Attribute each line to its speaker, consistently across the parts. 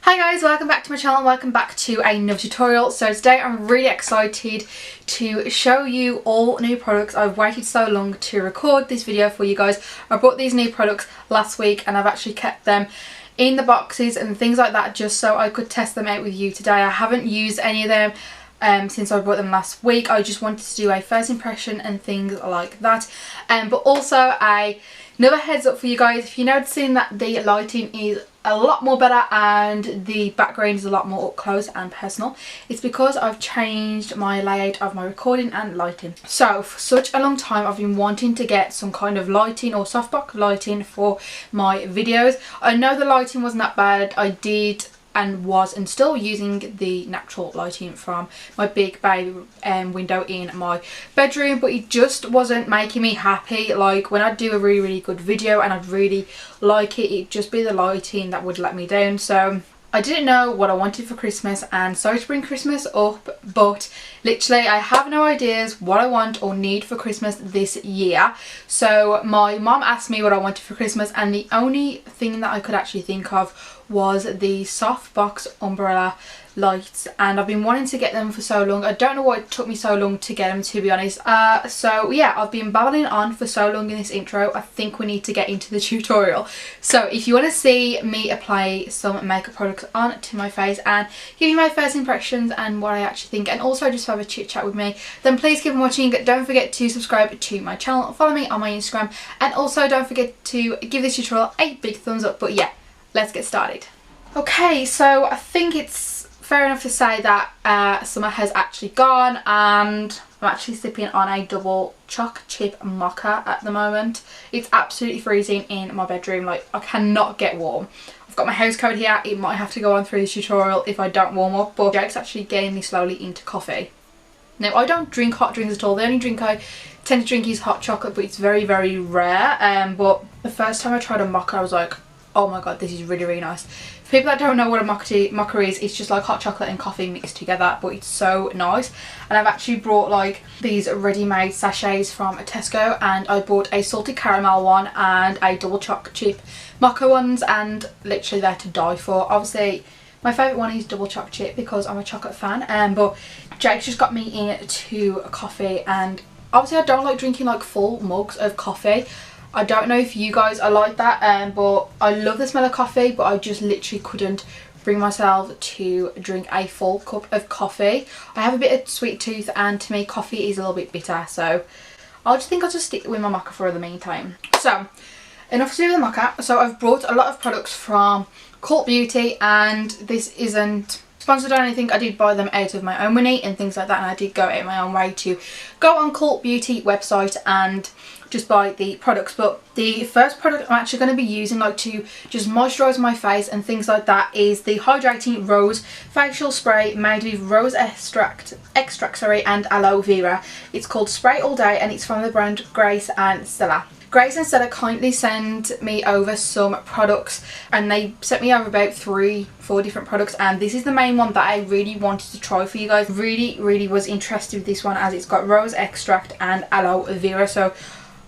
Speaker 1: Hi guys, welcome back to my channel and welcome back to another tutorial. So today I'm really excited to show you all new products. I've waited so long to record this video for you guys. I bought these new products last week and I've actually kept them in the boxes and things like that just so I could test them out with you today. I haven't used any of them since I bought them last week. I just wanted to do a first impression and things like that. But also another heads up for you guys, if you're noticing that the lighting is a lot more better and the background is a lot more up close and personal, it's because I've changed my layout of my recording and lighting. So for such a long time I've been wanting to get some kind of lighting or softbox lighting for my videos. I know the lighting wasn't that bad. I did and was and still using the natural lighting from my big bay window in my bedroom, but it just wasn't making me happy. Like when I'd do a really good video and I'd really like it, it'd just be the lighting that would let me down. So I didn't know what I wanted for Christmas, and sorry to bring Christmas up, but literally I have no ideas what I want or need for Christmas this year. So my mom asked me what I wanted for Christmas and the only thing that I could actually think of was the softbox umbrella lights, and I've been wanting to get them for so long. I don't know why it took me so long to get them, to be honest. So yeah, I've been babbling on for so long in this intro. I think we need to get into the tutorial. So if you want to see me apply some makeup products onto my face and give you my first impressions and what I actually think, and also just have a chit chat with me, then please keep on watching. Don't forget to subscribe to my channel, follow me on my Instagram, and also don't forget to give this tutorial a big thumbs up. But yeah, let's get started. Okay, so I think it's fair enough to say that summer has actually gone and I'm actually sipping on a double choc chip mocha at the moment. It's absolutely freezing in my bedroom. Like, I cannot get warm. I've got my house coat here. It might have to go on through this tutorial if I don't warm up, but Jake's actually getting me slowly into coffee. Now, I don't drink hot drinks at all. The only drink I tend to drink is hot chocolate, but it's very rare. But the first time I tried a mocha, I was like, oh my god, this is really nice. For people that don't know what a mocha is, it's just like hot chocolate and coffee mixed together, but it's so nice. And I've actually brought like these ready-made sachets from Tesco, and I bought a salted caramel one and a double choc chip mocha ones, and literally they're to die for. Obviously my favourite one is double choc chip because I'm a chocolate fan, but Jake's just got me into a coffee, and obviously I don't like drinking like full mugs of coffee. I don't know if you guys are like that, but I love the smell of coffee, but I just literally couldn't bring myself to drink a full cup of coffee. I have a bit of sweet tooth, and to me coffee is a little bit bitter, so I'll just stick with my mocha for the meantime. So enough to do with the mocha. So I've brought a lot of products from Cult Beauty, and this isn't sponsored or anything. I did buy them out of my own money and things like that, and I did go out of my own way to go on Cult Beauty website and just buy the products. But the first product I'm actually going to be using, like to just moisturise my face and things like that, is the Hydrating Rose Facial Spray made with rose extract and aloe vera. It's called Spray All Day and it's from the brand Grace and Stella. Grace and Stella kindly sent me over some products, and they sent me over about 3-4 different products, and this is the main one that I really wanted to try for you guys. Really was interested with this one as it's got rose extract and aloe vera, so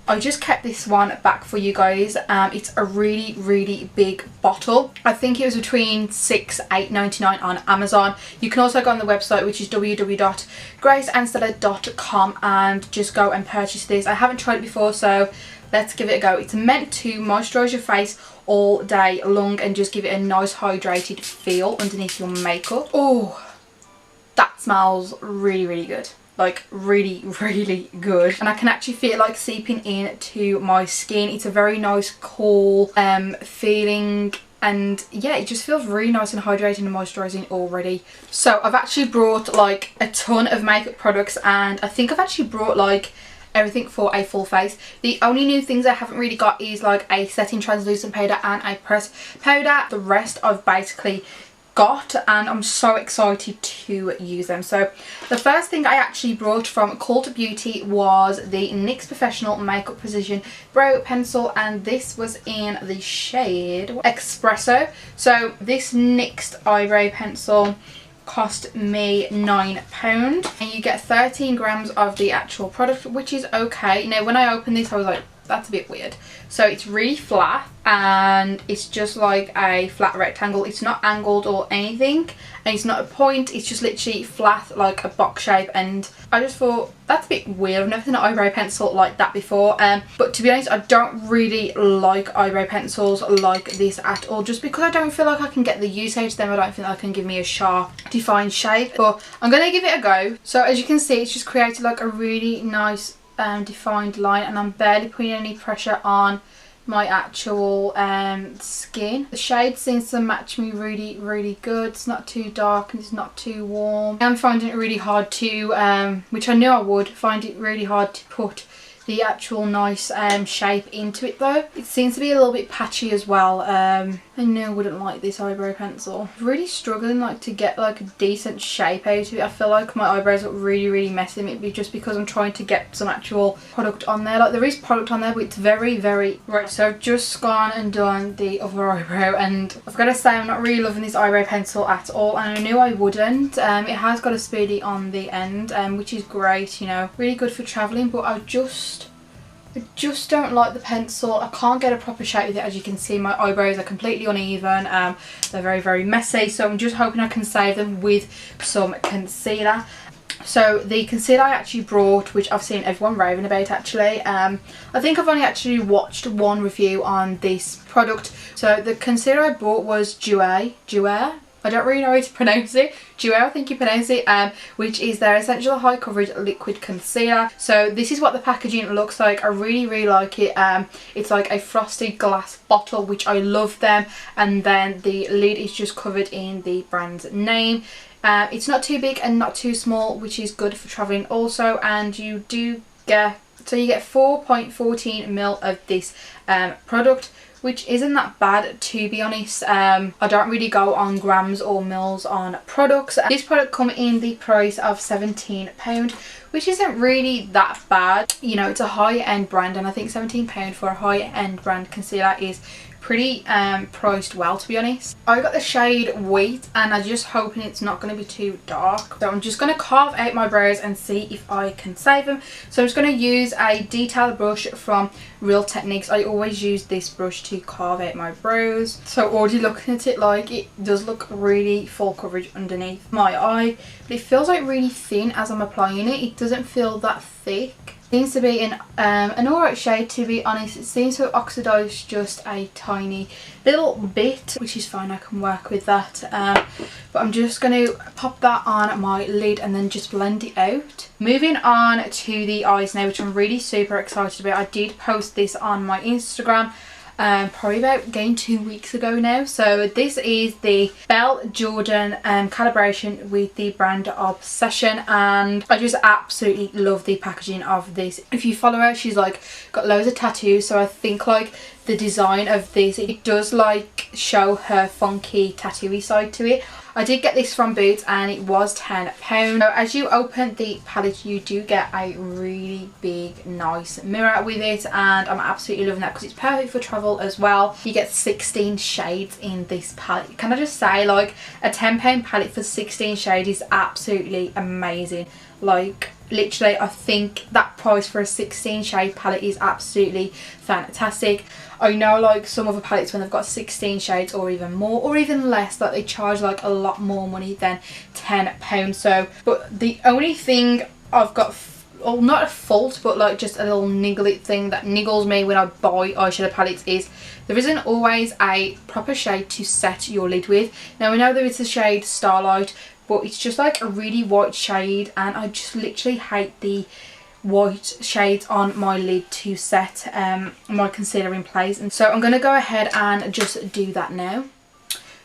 Speaker 1: I just kept this one back for you guys. It's a really big bottle. I think it was between $6-8.99 on Amazon. You can also go on the website, which is www.graceandstella.com, and just go and purchase this. I haven't tried it before, so let's give it a go. It's meant to moisturise your face all day long and just give it a nice hydrated feel underneath your makeup. Oh, that smells really good. Like really good, and I can actually feel it like seeping into my skin. It's a very nice cool feeling, and yeah, it just feels really nice and hydrating and moisturising already. So I've actually brought like a ton of makeup products, and I think I've actually brought like everything for a full face. The only new things I haven't really got is like a setting translucent powder and a pressed powder. The rest I've basically got, and I'm so excited to use them. So the first thing I actually brought from Cult Beauty was the NYX Professional Makeup Precision Brow Pencil, and this was in the shade Espresso. So this NYX eyebrow pencil cost me £9, and you get 13 grams of the actual product, which is okay. Now when I opened this I was like, that's a bit weird. So it's really flat and it's just like a flat rectangle. It's not angled or anything, and it's not a point, it's just literally flat like a box shape. And I just thought that's a bit weird. I've never seen an eyebrow pencil like that before, but to be honest, I don't really like eyebrow pencils like this at all, just because I don't feel like I can get the use out of them. I don't think I can give me a sharp defined shape, but I'm gonna give it a go. So as you can see, it's just created like a really nice defined line, and I'm barely putting any pressure on my actual skin. The shade seems to match me really good. It's not too dark and it's not too warm. I'm finding it really hard to, which I knew I would, find it really hard to put the actual nice shape into it though. It seems to be a little bit patchy as well. I knew I wouldn't like this eyebrow pencil. I'm really struggling like to get like a decent shape out of it. I feel like my eyebrows look really messy. It be just because I'm trying to get some actual product on there. Like there is product on there, but it's very right. So I've just gone and done the other eyebrow, and I've got to say I'm not really loving this eyebrow pencil at all, and I knew I wouldn't. It has got a spoolie on the end, which is great, you know, really good for travelling, but I just don't like the pencil. I can't get a proper shape with it. As you can see, my eyebrows are completely uneven. They're very messy, so I'm just hoping I can save them with some concealer. So the concealer I actually brought, which I've seen everyone raving about actually, I think I've only actually watched one review on this product. So the concealer I bought was Jouer. I don't really know how to pronounce it. Jouer, I think you pronounce it, which is their Essential High Coverage Liquid Concealer. So this is what the packaging looks like. I really like it. It's like a frosted glass bottle, which I love them. And then the lid is just covered in the brand's name. It's not too big and not too small, which is good for travelling also. And you do get, so you get 4.14 ml of this product, which isn't that bad to be honest. I don't really go on grams or mils on products. This product come in the price of £17, which isn't really that bad. You know, it's a high-end brand, and I think £17 for a high-end brand concealer is pretty priced well, to be honest. I got the shade Wheat, and I'm just hoping it's not going to be too dark. So I'm just going to carve out my brows and see if I can save them. So I'm just going to use a detail brush from Real Techniques. I always use this brush to carve out my brows. So already looking at it, like, it does look really full coverage underneath my eye, but it feels like really thin as I'm applying it. It doesn't feel that thick. Seems to be an alright shade, to be honest. It seems to oxidize just a tiny little bit, which is fine. I can work with that. But I'm just going to pop that on my lid and then just blend it out. Moving on to the eyes now, which I'm really super excited about. I did post this on my Instagram probably about 2 weeks ago now. So this is the Belle Jorden calibration with the brand Obsession, and I just absolutely love the packaging of this. If you follow her, she's like got loads of tattoos, so I think like the design of this, it does like show her funky tattooy side to it. I did get this from Boots and it was £10. So as you open the palette, you do get a really big nice mirror with it, and I'm absolutely loving that because it's perfect for travel as well. You get 16 shades in this palette. Can I just say, like, a £10 palette for 16 shades is absolutely amazing. Like, literally, I think that price for a 16 shade palette is absolutely fantastic. I know like some other palettes, when they've got 16 shades or even more or even less, that they charge like a lot more money than £10. So, but the only thing I've got, well, not a fault, but like just a little niggly thing that niggles me when I buy eyeshadow palettes is there isn't always a proper shade to set your lid with. Now we know there is the shade Starlight, but it's just like a really white shade, and I just literally hate the white shades on my lid to set my concealer in place. And so I'm going to go ahead and just do that now.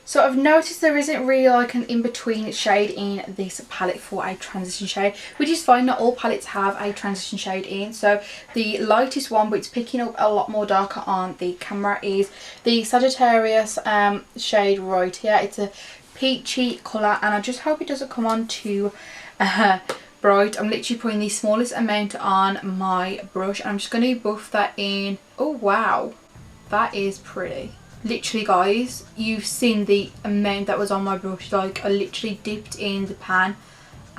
Speaker 1: So I've noticed there isn't really like an in-between shade in this palette for a transition shade, which is fine. Not all palettes have a transition shade in. So the lightest one, but it's picking up a lot more darker on the camera, is the Sagittarius shade right here. It's a peachy colour, and I just hope it doesn't come on too bright. I'm literally putting the smallest amount on my brush, and I'm just going to buff that in. Oh wow, that is pretty. Literally guys, you've seen the amount that was on my brush. Like, I literally dipped in the pan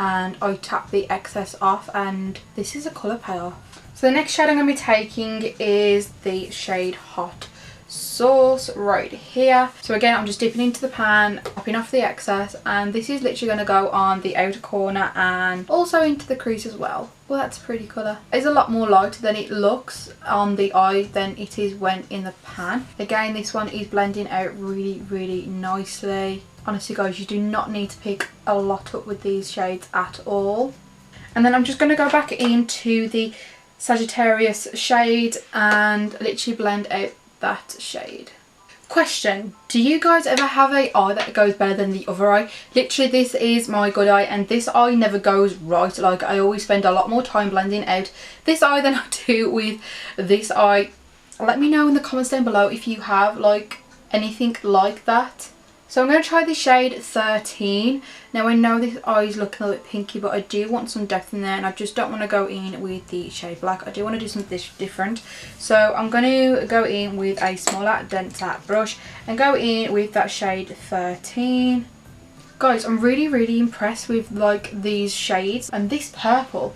Speaker 1: and I tap the excess off, and this is a colour payoff. So the next shade I'm going to be taking is the shade Hot Sauce right here. So again, I'm just dipping into the pan, popping off the excess, and this is literally going to go on the outer corner and also into the crease as well. Well, that's a pretty colour. It's a lot more lighter than it looks on the eye than it is when in the pan. Again, this one is blending out really, really nicely. Honestly guys, you do not need to pick a lot up with these shades at all. And then I'm just going to go back into the Sagittarius shade and literally blend out that shade. Question: do you guys ever have a eye that goes better than the other eye? Literally, this is my good eye, and this eye never goes right. Like, I always spend a lot more time blending out this eye than I do with this eye. Let me know in the comments down below if you have like anything like that. So I'm going to try the shade 13. Now I know this eye is looking a little bit pinky, but I do want some depth in there, and I just don't want to go in with the shade black. I do want to do something different. So I'm going to go in with a smaller, denser brush and go in with that shade 13. Guys, I'm really, really impressed with like these shades, and this purple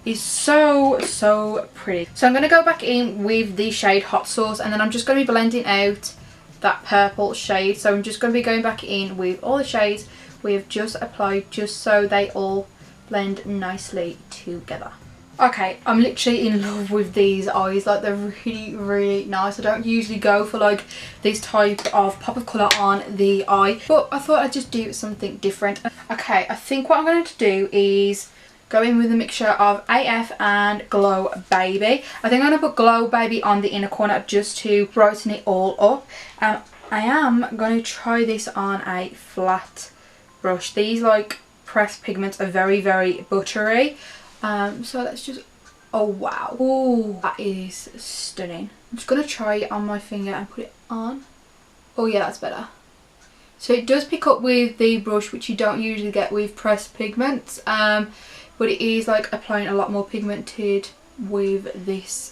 Speaker 1: is so pretty. So I'm going to go back in with the shade Hot Sauce, and then I'm just going to be blending out that purple shade. So I'm just going to be going back in with all the shades we have just applied, just so they all blend nicely together. Okay, I'm literally in love with these eyes. Like, they're really, really nice. I don't usually go for like this type of pop of colour on the eye, but I thought I'd just do something different. Okay, I think what I'm going to do is go in with a mixture of AF and Glow Baby. I think I'm going to put Glow Baby on the inner corner just to brighten it all up. I am going to try this on a flat brush. These like pressed pigments are very, very buttery. So let's just, oh wow, oh, that is stunning. I'm just going to try it on my finger and put it on. Oh yeah, that's better. So it does pick up with the brush, which you don't usually get with pressed pigments. But it is like applying a lot more pigmented with this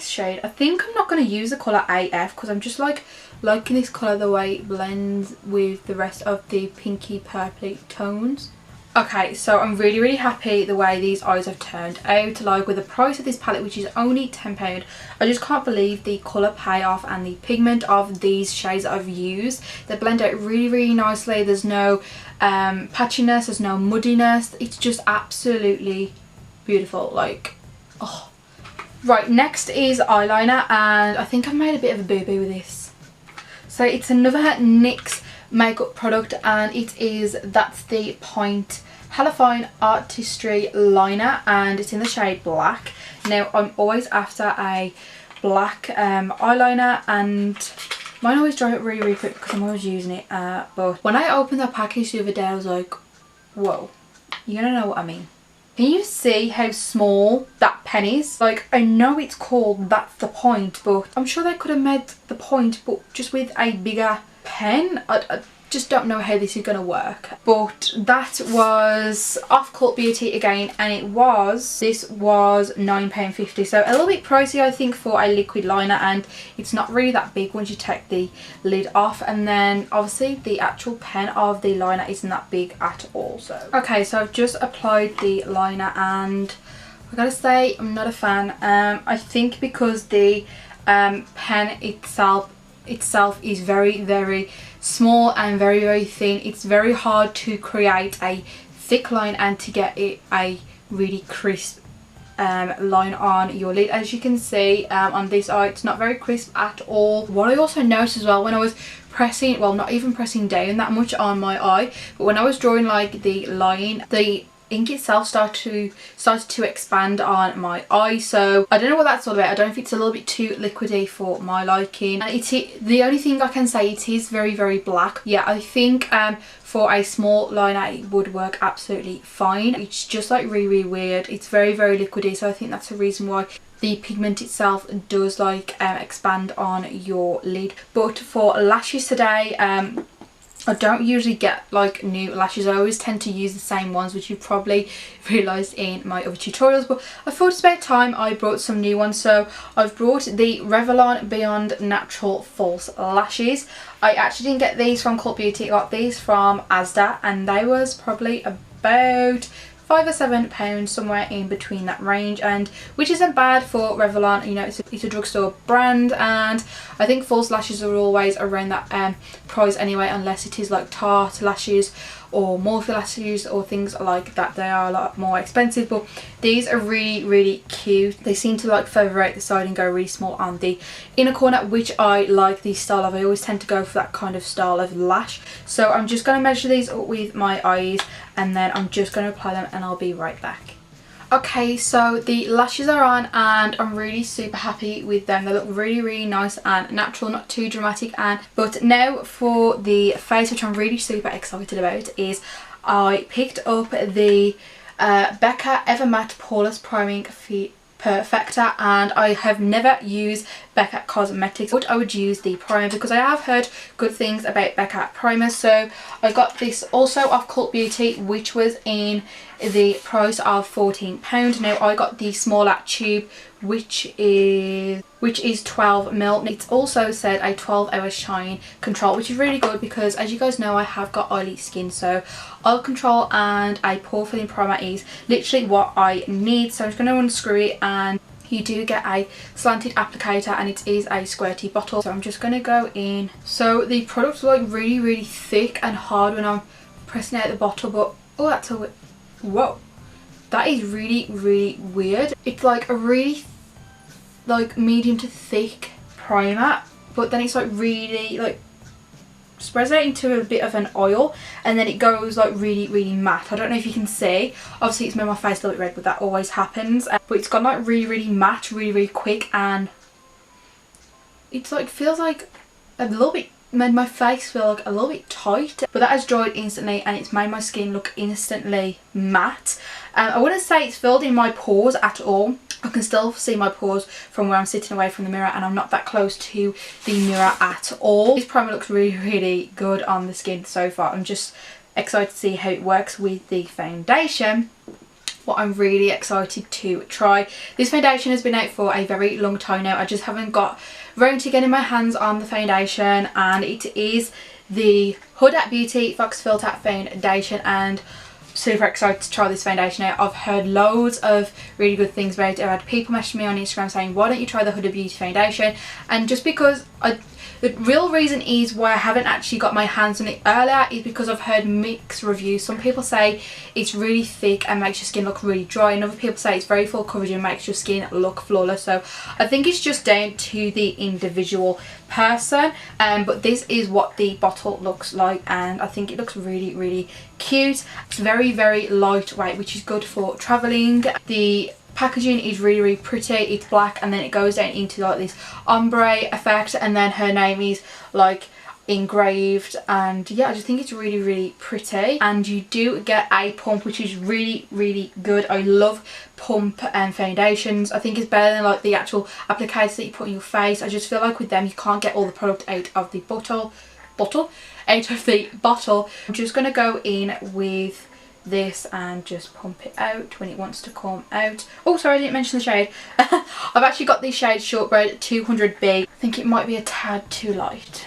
Speaker 1: shade. I think I'm not going to use the colour AF because I'm just like liking this colour, the way it blends with the rest of the pinky purpley tones. Okay, so I'm really, really happy the way these eyes have turned out. Like, with the price of this palette, which is only £10, I just can't believe the colour payoff and the pigment of these shades that I've used. They blend out really, really nicely. There's no patchiness, there's no muddiness. It's just absolutely beautiful. Like, oh. Right, next is eyeliner, and I think I've made a bit of a boo-boo with this. So it's another NYX makeup product, and it is That's the Point Halloween Artistry Liner, and it's in the shade Black. Now, I'm always after a black eyeliner, and mine always dry up really, really quick because I'm always using it. But when I opened the package the other day, I was like, whoa, you're gonna know what I mean. Can you see how small that pen is? Like, I know it's called That's the Point, but I'm sure they could have made the point, but just with a bigger pen. I just don't know how this is going to work. But that was off Cult Beauty again, and this was £9.50, so a little bit pricey I think for a liquid liner, and it's not really that big once you take the lid off. And then obviously the actual pen of the liner isn't that big at all. So okay, so I've just applied the liner, and I gotta say I'm not a fan. I think because the pen itself is very, very small and very, very thin, it's very hard to create a thick line and to get it a really crisp line on your lid. As you can see on this eye, it's not very crisp at all. What I also noticed as well, when I was pressing, well, not even pressing down that much on my eye, but when I was drawing like the line, the ink itself started to expand on my eye. So I don't know what that's all about. I don't know if it's a little bit too liquidy for my liking. And the only thing I can say, it is very, very black. Yeah, I think for a small liner it would work absolutely fine. It's just like really, really weird. It's very, very liquidy, so I think that's the reason why the pigment itself does like expand on your lid. But for lashes today, I don't usually get like new lashes. I always tend to use the same ones, which you probably realised in my other tutorials, but I thought it's about time I brought some new ones. So I've brought the Revlon Beyond Natural False Lashes. I actually didn't get these from Cult Beauty, I got these from Asda, and they was probably about about £5 or £7, somewhere in between that range, and which isn't bad for Revlon. You know, it's a drugstore brand, and I think false lashes are always around that price anyway, unless it is like Tarte lashes or Morphe lashes or things like that. They are a lot more expensive, but these are really cute. They seem to like feather out the side and go really small on the inner corner, which I like this style of. I always tend to go for that kind of style of lash. So I'm just going to measure these up with my eyes, and then I'm just going to apply them, and I'll be right back. Okay, so the lashes are on and I'm really super happy with them. They look really nice and natural, not too dramatic. But now for the face, which I'm really super excited about, is I picked up the Becca Ever Matte Poreless Priming Perfector, and I have never used Becca Cosmetics, but I would use the primer because I have heard good things about Becca primers. So I got this also off Cult Beauty, which was in the price of £14. Now I got the smaller tube, which is 12ml. It's also said a 12-hour shine control, which is really good because, as you guys know, I have got oily skin, so oil control and a pore filling primer is literally what I need. So I'm just going to unscrew it, and you do get a slanted applicator, and it is a squirty bottle. So I'm just going to go in. So the products are like really thick and hard when I'm pressing out the bottle, but oh, that's a whoa, that is really weird. It's like a really like medium to thick primer, but then it's like really like spreads out into a bit of an oil, and then it goes like really matte. I don't know if you can see, obviously it's made my face a little bit red, but that always happens. But it's gone like really matte really quick, and it's like feels like a little bit, made my face feel like a little bit tight, but that has dried instantly and it's made my skin look instantly matte. I wouldn't say it's filled in my pores at all. I can still see my pores from where I'm sitting away from the mirror, and I'm not that close to the mirror at all. This primer looks really good on the skin so far. I'm just excited to see how it works with the foundation. What I'm really excited to try. This foundation has been out for a very long time now. I just haven't got round to getting my hands on the foundation, and it is the Huda Beauty Fox Filter Foundation, and super excited to try this foundation out. I've heard loads of really good things about it. I've had people message me on Instagram saying, why don't you try the Huda Beauty foundation? And just because the real reason is why I haven't actually got my hands on it earlier is because I've heard mixed reviews. Some people say it's really thick and makes your skin look really dry, and other people say it's very full coverage and makes your skin look flawless. So I think it's just down to the individual person, but this is what the bottle looks like, and I think it looks really cute. It's very lightweight, which is good for traveling. The packaging is really pretty. It's black, and then it goes down into like this ombre effect, and then her name is like engraved, and yeah, I just think it's really pretty. And you do get a pump, which is really good. I love pump and foundations. I think it's better than like the actual applicators that you put on your face. I just feel like with them you can't get all the product out of the bottle. I'm just going to go in with this and just pump it out when it wants to come out. Oh, sorry, I didn't mention the shade. I've actually got the shade Shortbread 200B. I think it might be a tad too light.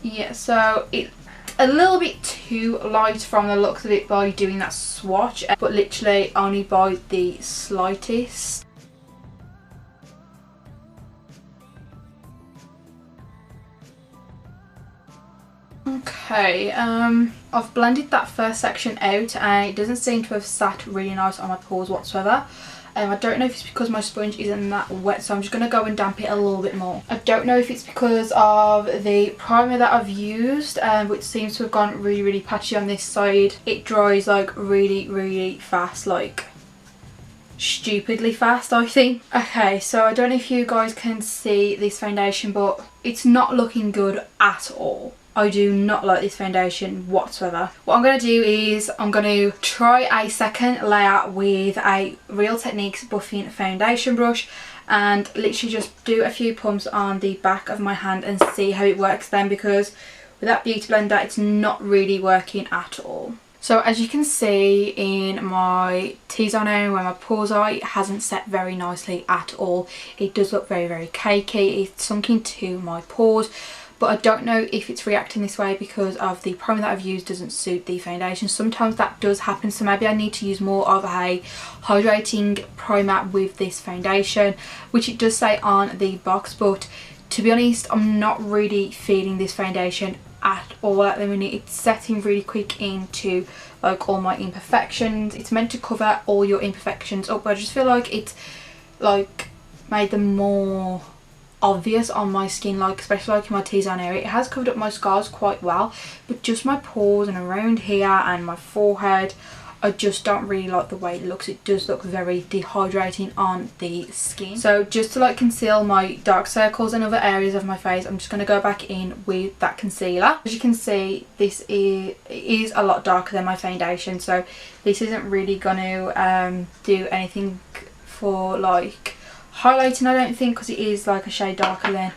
Speaker 1: Yeah, so it's a little bit too light from the looks of it by doing that swatch, but literally only by the slightest. Okay, I've blended that first section out, and it doesn't seem to have sat really nice on my pores whatsoever. I don't know if it's because my sponge isn't that wet, so I'm just going to go and damp it a little bit more. I don't know if it's because of the primer that I've used, which seems to have gone really patchy on this side. It dries like really fast, like stupidly fast, I think. Okay, so I don't know if you guys can see this foundation, but it's not looking good at all. I do not like this foundation whatsoever. What I'm going to do is I'm going to try a second layer with a Real Techniques buffing foundation brush, and literally just do a few pumps on the back of my hand and see how it works then, because with that beauty blender it's not really working at all. So as you can see in my T-zone area where my pores are, it hasn't set very nicely at all. It does look very cakey. It's sunk into my pores. but I don't know if it's reacting this way because of the primer that I've used doesn't suit the foundation. Sometimes that does happen, so maybe I need to use more of a hydrating primer with this foundation, which it does say on the box. But to be honest, I'm not really feeling this foundation at all at the minute. It's setting really quick into like all my imperfections. It's meant to cover all your imperfections up, but I just feel like it's like made them more obvious on my skin, like especially like in my T-zone area. It has covered up my scars quite well, but just my pores and around here and my forehead, I just don't really like the way it looks. It does look very dehydrating on the skin. So just to like conceal my dark circles and other areas of my face, I'm just going to go back in with that concealer. As you can see, this is a lot darker than my foundation, so this isn't really going to do anything for like highlighting, I don't think, because it is like a shade darker than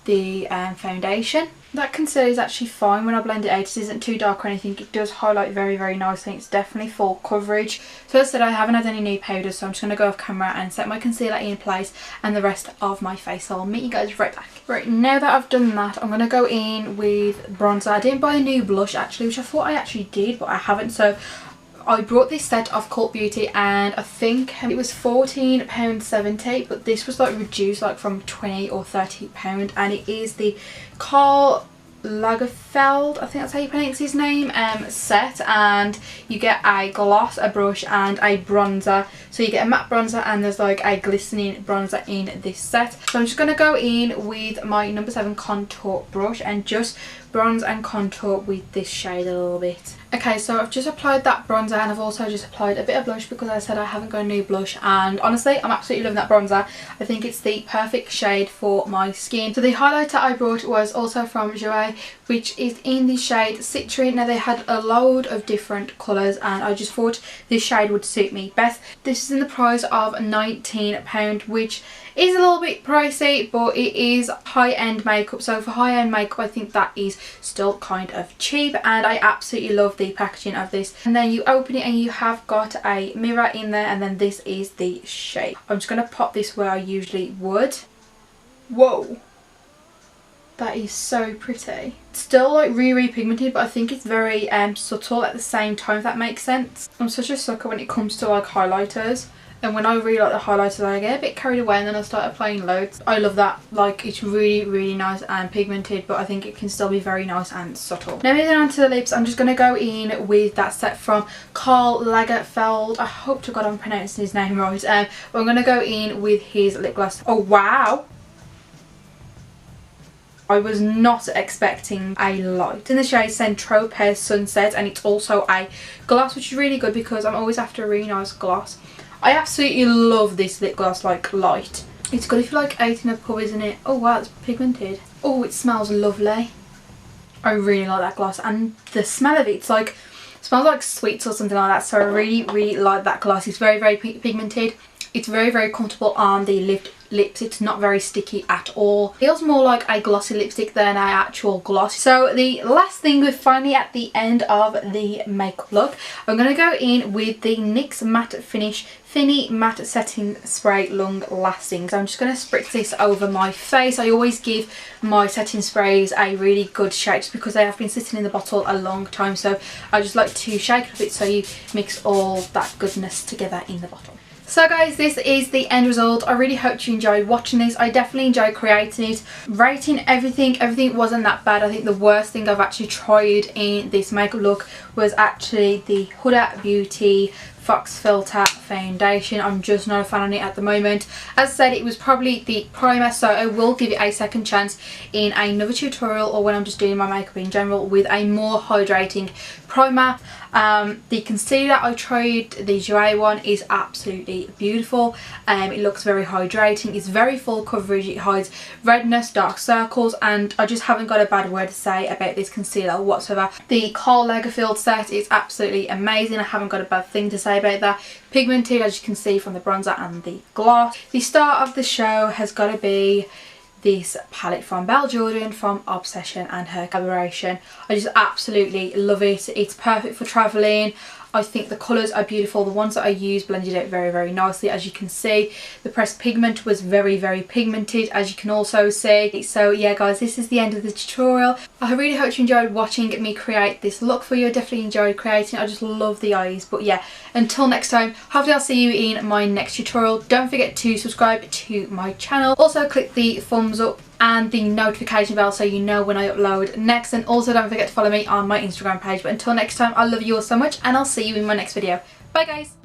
Speaker 1: the foundation. That concealer is actually fine when I blend it out. It isn't too dark or anything. It does highlight very, very nicely. It's definitely full coverage. So as I said, I haven't had any new powders, so I'm just going to go off camera and set my concealer in place and the rest of my face. So I'll meet you guys right back. Right, now that I've done that, I'm going to go in with bronzer. I didn't buy a new blush actually, which I thought I actually did, but I haven't. So I brought this set of Cult Beauty and I think it was £14.70, but this was like reduced like from £20 or £30, and it is the Karl Lagerfeld, I think that's how you pronounce his name, set, and you get a gloss, a brush and a bronzer. So you get a matte bronzer and there's like a glistening bronzer in this set. So I'm just going to go in with my number 7 contour brush and just bronze and contour with this shade a little bit. Okay, so I've just applied that bronzer and I've also just applied a bit of blush because I said I haven't got a new blush, and honestly I'm absolutely loving that bronzer. I think it's the perfect shade for my skin. So the highlighter I brought was also from Jouer, which is in the shade Citrine. Now they had a load of different colours and I just thought this shade would suit me best. This is in the price of £19, which is a little bit pricey, but it is high-end makeup. So for high-end makeup, I think that is still kind of cheap, and I absolutely love the packaging of this. And then you open it and you have got a mirror in there, and then this is the shade. I'm just going to pop this where I usually would. Whoa, that is so pretty. It's still like really pigmented, but I think it's very subtle at the same time, if that makes sense. I'm such a sucker when it comes to like highlighters, and when I really like the highlighters I get a bit carried away and then I start applying loads. I love that. Like, it's really, really nice and pigmented, but I think it can still be very nice and subtle. Now moving on to the lips, I'm just going to go in with that set from Karl Lagerfeld. I hope to God I'm pronouncing his name right. But I'm going to go in with his lip gloss. Oh wow! I was not expecting a light. In the shade Trope Sunset, and it's also a gloss, which is really good because I'm always after a really nice gloss. I absolutely love this lip gloss, like light. It's good if you like out in a pub, isn't it? Oh wow, it's pigmented. Oh, it smells lovely. I really like that gloss, and the smell of it's like, it smells like sweets or something like that. So I really, really like that gloss. It's very, very pigmented. It's very, very comfortable on the lips. It's not very sticky at all. It feels more like a glossy lipstick than an actual gloss. So the last thing, we're finally at the end of the makeup look. I'm going to go in with the NYX Matte Finish Thinny Matte Setting Spray Long Lasting. So I'm just going to spritz this over my face. I always give my setting sprays a really good shake just because they have been sitting in the bottle a long time. So I just like to shake it a bit so you mix all that goodness together in the bottle. So guys, this is the end result. I really hope you enjoyed watching this. I definitely enjoyed creating it. Rating everything wasn't that bad. I think the worst thing I've actually tried in this makeup look was actually the Huda Beauty Fox Filter foundation. I'm just not a fan of it at the moment. As I said, it was probably the primer, so I will give it a second chance in another tutorial or when I'm just doing my makeup in general with a more hydrating primer. The concealer I tried, the Jouer one, is absolutely beautiful. It looks very hydrating. It's very full coverage. It hides redness, dark circles, and I just haven't got a bad word to say about this concealer whatsoever. The Karl Lagerfeld set is absolutely amazing. I haven't got a bad thing to say about that. Pigmented, as you can see from the bronzer and the gloss. The star of the show has got to be this palette from Jorden from Obsession and her collaboration. I just absolutely love it. It's perfect for travelling. I think the colours are beautiful. The ones that I used blended out very, very nicely, as you can see. The pressed pigment was very, very pigmented, as you can also see. So yeah guys, this is the end of the tutorial. I really hope you enjoyed watching me create this look for you. I definitely enjoyed creating it. I just love the eyes. But yeah, until next time, hopefully I'll see you in my next tutorial. Don't forget to subscribe to my channel. Also click the thumbs up and the notification bell so you know when I upload next, and also don't forget to follow me on my Instagram page. But until next time, I love you all so much and I'll see you in my next video. Bye guys.